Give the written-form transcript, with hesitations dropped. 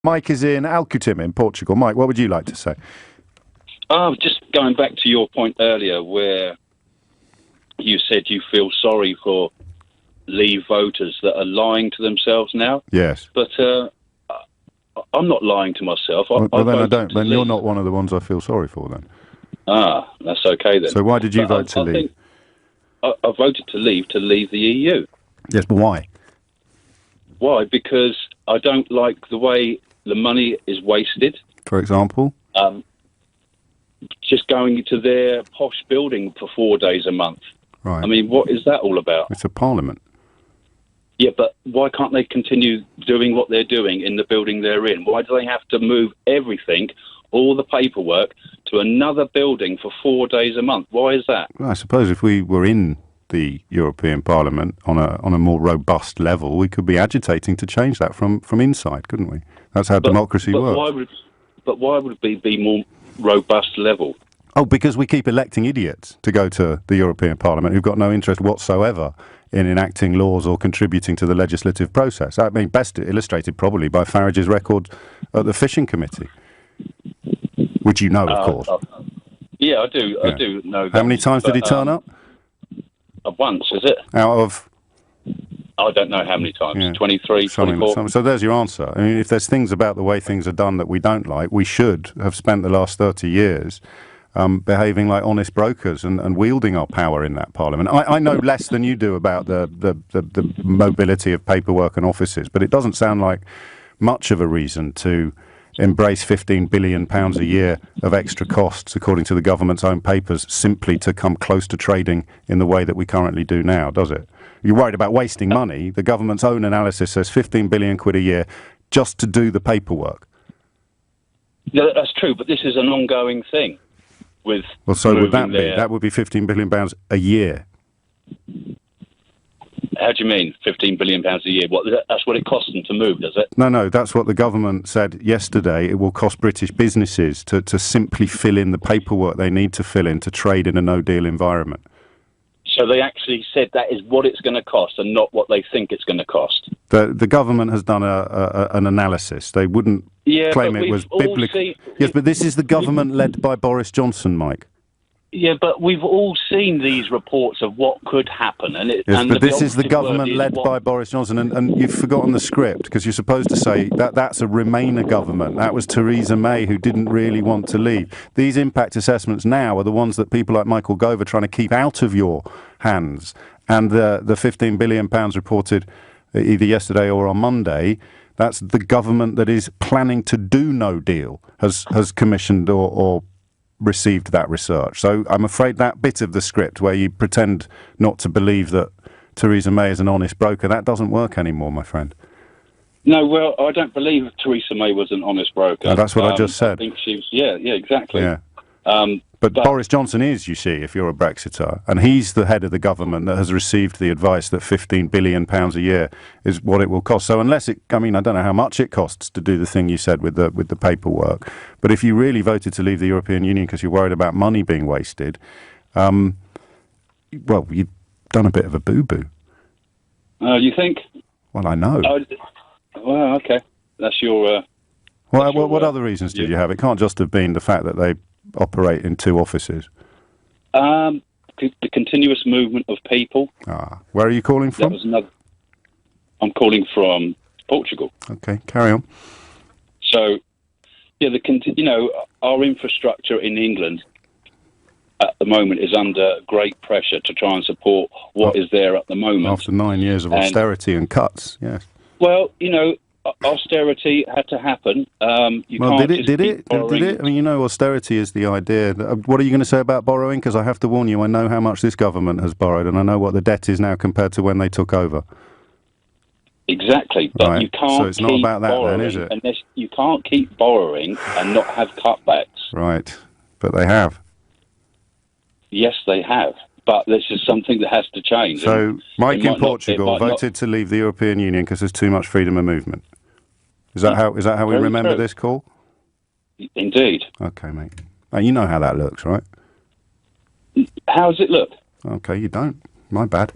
Mike is in Alcoutim in Portugal. Mike, what would you like to say? Just going back to your point earlier where you said you feel sorry for Leave voters that are lying to themselves now. Yes. But I'm not lying to myself. Then you're not one of the ones I feel sorry for then. That's okay then. So why did you vote to leave? I voted to leave the EU. Yes, but why? Why? Because I don't like the way the money is wasted. For example? Just going to their posh building for 4 days a month. Right. I mean, what is that all about? It's a parliament. Yeah, but why can't they continue doing what they're doing in the building they're in? Why do they have to move everything, all the paperwork, to another building for 4 days a month? Why is that? Well, I suppose if we were in the European Parliament on a more robust level, we could be agitating to change that from inside, couldn't we? That's how democracy works. Why would it be more robust level? Oh, because we keep electing idiots to go to the European Parliament who've got no interest whatsoever in enacting laws or contributing to the legislative process. I mean, best illustrated probably by Farage's record at the Fishing Committee, which you know, of course. Yeah, I do. Yeah. I do know that. How many times did he turn up? Once, is it? Out of? I don't know how many times. Yeah. 23, 24. So there's your answer. I mean, if there's things about the way things are done that we don't like, we should have spent the last 30 years behaving like honest brokers and wielding our power in that parliament. I know less than you do about the mobility of paperwork and offices, but it doesn't sound like much of a reason to embrace £15 billion a year of extra costs, according to the government's own papers, simply to come close to trading in the way that we currently do now, does it? You're worried about wasting money. The government's own analysis says 15 billion quid a year just to do the paperwork. Yeah, that's true, but this is an ongoing thing. Well, so would that be? That would be £15 billion a year. How do you mean, £15 billion a year? That's what it costs them to move, does it? No, that's what the government said yesterday. It will cost British businesses to simply fill in the paperwork they need to fill in to trade in a no-deal environment. So they actually said that is what it's going to cost and not what they think it's going to cost? The government has done an analysis. They wouldn't claim it was biblical. Yes, but this is the government led by Boris Johnson, Mike. Yeah, but we've all seen these reports of what could happen. But this is the government led by Boris Johnson, and you've forgotten the script, because you're supposed to say that's a Remainer government. That was Theresa May, who didn't really want to leave. These impact assessments now are the ones that people like Michael Gove are trying to keep out of your hands. And the £15 billion reported either yesterday or on Monday, that's the government that is planning to do no deal, has commissioned or received that research. So I'm afraid that bit of the script where you pretend not to believe that Theresa May is an honest broker, that doesn't work anymore, my friend. No, well, I don't believe Theresa May was an honest broker. No, that's what I just said. I think she was, yeah, exactly. Yeah. But Boris Johnson is, you see, if you're a Brexiter, and he's the head of the government that has received the advice that £15 billion a year is what it will cost. So unless I don't know how much it costs to do the thing you said with the paperwork, but if you really voted to leave the European Union because you're worried about money being wasted, well, you've done a bit of a boo-boo. You think? Well, I know. Well, okay. That's your... what other reasons did you have? It can't just have been the fact that they operate in two offices. The continuous movement of people. Where are you calling from? I'm calling from Portugal. Okay, carry on. So, yeah, our infrastructure in England at the moment is under great pressure to try and support what is there at the moment. After 9 years of austerity and cuts, yes. Well, austerity had to happen. Did it? I mean, austerity is the idea. What are you going to say about borrowing? Because I have to warn you, I know how much this government has borrowed, and I know what the debt is now compared to when they took over. Exactly, but right. You can't. So it's not about that, then, is it? Unless you can't keep borrowing and not have cutbacks. Right, but they have. Yes, they have. But this is something that has to change. So Mike in Portugal voted to leave the European Union because there's too much freedom of movement. Is that how we remember this call? Indeed. Okay, mate. Now, you know how that looks, right? How does it look? Okay, you don't. My bad.